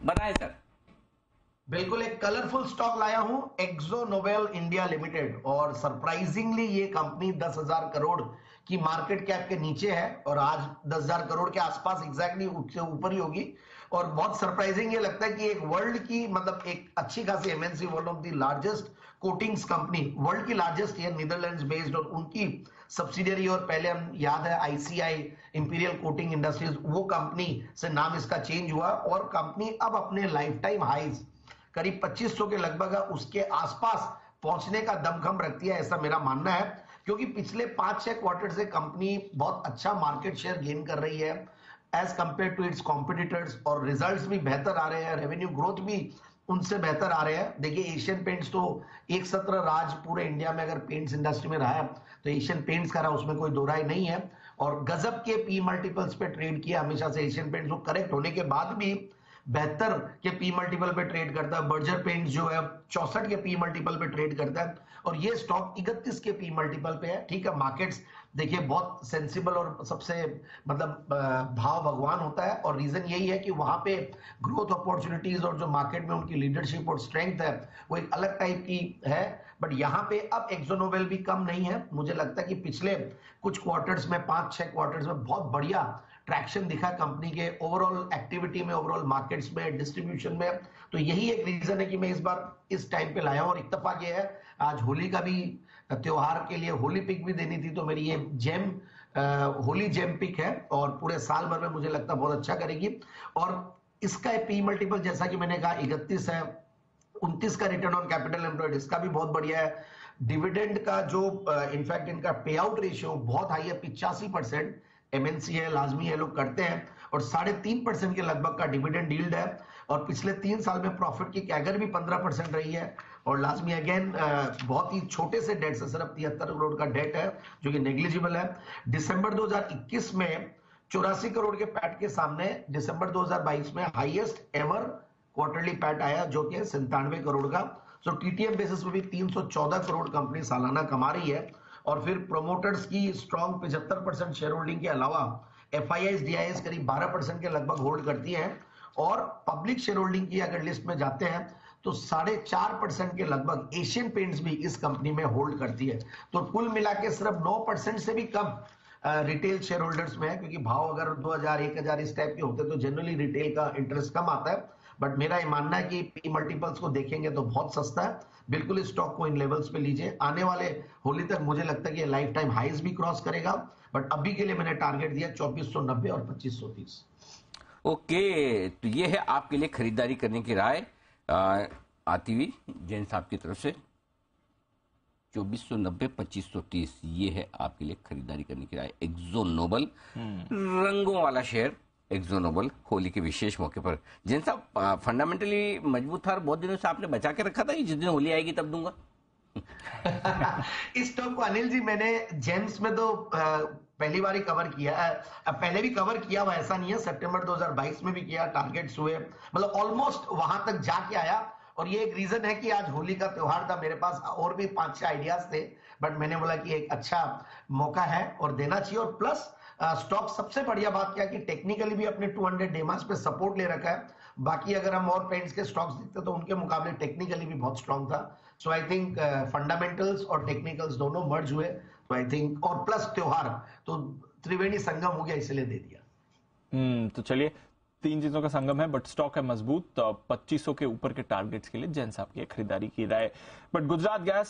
बताएं सर। बिल्कुल एक कलरफुल स्टॉक लाया हूं, एक्जो नोबेल इंडिया लिमिटेड। और सरप्राइजिंगली ये कंपनी 10,000 करोड़ की मार्केट कैप के नीचे है और आज 10,000 करोड़ के आसपास एग्जैक्टली उससे ऊपर ही होगी। और बहुत सरप्राइजिंग ये लगता है कि एक वर्ल्ड की मतलब एक अच्छी खासी MNC, one of the largest coatings company, world की लार्जेस्ट है, नीदरलैंड्स बेस्ड, और उनकी सब्सिडियरी, और पहले हम याद है आईसीआई इंपीरियल कोटिंग इंडस्ट्रीज, वो कंपनी से नाम इसका चेंज हुआ। और कंपनी अब अपने लाइफ टाइम हाइज करीब 2500 के लगभग उसके आसपास पहुंचने का दमखम रखती है, ऐसा मेरा मानना है। क्योंकि पिछले 5-6 क्वार्टर से कंपनी बहुत अच्छा मार्केट शेयर गेन कर रही है as compare to its competitors, और रिजल्ट्स भी बेहतर आ रहे हैं, रेवेन्यू ग्रोथ भी उनसे बेहतर आ रहे हैं। देखिए एशियन पेंट्स तो एक सत्र राज पूरे इंडिया में अगर पेंट्स इंडस्ट्री में रहा है तो एशियन पेंट्स का रहा, उसमें कोई दो राय नहीं है। और गजब के पी मल्टीपल्स पे ट्रेड किया हमेशा से एशियन पेंट्स, वो करेक्ट होने के बाद भी बेहतर के पी मल्टीपल पे ट्रेड करता है। बर्जर पेंट्स जो है 64 के पी मल्टीपल पे ट्रेड करता है, और ये स्टॉक 31 के पी मल्टीपल पे है। ठीक है, मार्केट्स देखिए बहुत सेंसिबल और सबसे मतलब भाव भगवान होता है, और रीजन यही है कि वहां पे ग्रोथ अपॉर्चुनिटीज और जो मार्केट में उनकी लीडरशिप और स्ट्रेंथ है वो एक अलग टाइप की है। बट यहाँ पे अब एक्जो नोबेल भी कम नहीं है। मुझे लगता है कि पिछले कुछ क्वार्टर्स में, 5-6 क्वार्टर्स में बहुत बढ़िया ट्रैक्शन दिखा कंपनी के ओवरऑल एक्टिविटी में, ओवरऑल मार्केट्स में, डिस्ट्रीब्यूशन में। तो यही एक रीजन है कि मैं इस बार इस टाइम पे लाया हूं। और इत्तेफाक ये है आज होली का भी त्योहार के लिए होली पिक भी देनी थी, तो मेरी ये जेम होली जेम पिक है, और पूरे साल भर में मुझे लगता है बहुत अच्छा करेगी। और इसका पी मल्टीपल जैसा कि मैंने कहा 31 है, 29 का रिटर्न ऑन कैपिटल एम्प्लॉयड इसका भी बहुत बढ़िया है। डिविडेंड का जो इनफैक्ट इनका पे आउट रेशियो बहुत हाई है, 85%। एमएनसी है, लाजमी है, लोग करते हैं, और 3.5% के लगभग का डिविडेंड यील्ड है। और पिछले 3 साल में प्रॉफिट की कैगर भी 15% रही है। और लाजमी अगेन बहुत ही छोटे से डेट से, सिर्फ 73 करोड़ का डेट है जो कि नेग्लिजिबल है। दिसंबर 2021 में 84 करोड़ के पैट के सामने दिसंबर 2022 में हाईएस्ट एवर क्वार्टरली पैट आया जो कि 97 करोड़ का। सो टीटीएम बेसिस पे भी 314 करोड़ कंपनी सालाना कमा रही है। और फिर प्रोमोटर्स की स्ट्रॉन्ग 75% शेयर होल्डिंग के अलावा एफआईआईज डीआईएस करीब 12% के लगभग होल्ड करती है। और पब्लिक शेयर होल्डिंग की अगर लिस्ट में जाते हैं तो 4.5% के लगभग एशियन पेंट्स भी इस कंपनी में होल्ड करती है। तो कुल मिला के सिर्फ 9% से भी कम रिटेल शेयर होल्डर्स में है, क्योंकि भाव अगर 2000 1000 इस टाइप के होते तो जनरली रिटेल का इंटरेस्ट कम आता है। बट मेरा ये मानना है कि पी मल्टीपल्स को देखेंगे तो बहुत सस्ता है। बिल्कुल इस स्टॉक को इन लेवल्स पे लीजिए। आने वाले होली तक मुझे लगता है कि लाइफ टाइम हाईज भी क्रॉस करेगा, बट अभी के लिए मैंने टारगेट दिया 2490 और 2530। ओके, तो ये है आपके लिए खरीदारी करने की राय आती हुई जैन साहब की तरफ से। 2490 2530 ये है आपके लिए खरीदारी करने की राय। एक्जो नोबल, रंगों वाला शेयर एक्जो नोबल, होली के विशेष मौके पर। जैन साहब फंडामेंटली मजबूत था और बहुत दिनों से आपने बचा के रखा था, जिस दिन होली आएगी तब दूंगा। इस स्टॉक को अनिल जी मैंने जेम्स में तो पहली बार ही कवर किया है। पहले भी कवर किया हुआ, ऐसा नहीं है, सितंबर 2022 में भी किया, टारगेट्स हुए, मतलब ऑलमोस्ट वहां तक जाके आया। और ये एक रीजन है कि आज होली का त्योहार था, मेरे पास और भी 5-6 आइडियाज थे, बट मैंने बोला कि एक अच्छा मौका है और देना चाहिए। और प्लस स्टॉक सबसे बढ़िया बात क्या है कि टेक्निकली भी अपने 200 डेमास पे सपोर्ट ले रखा है। बाकी अगर हम और पेंट्स के स्टॉक्स देखते तो उनके मुकाबले टेक्निकली भी बहुत स्ट्रांग था। सो आई थिंक फंडामेंटल्स और टेक्निकल्स दोनों मर्ज हुए, तो आई थिंक, और प्लस त्योहार तो त्रिवेणी संगम हो गया, इसलिए दे दिया। तो चलिए 3 चीजों का संगम है, बट स्टॉक है मजबूत। 2500 के ऊपर के टारगेट्स के लिए जैन साहब की खरीदारी की राय। But Gujarat gas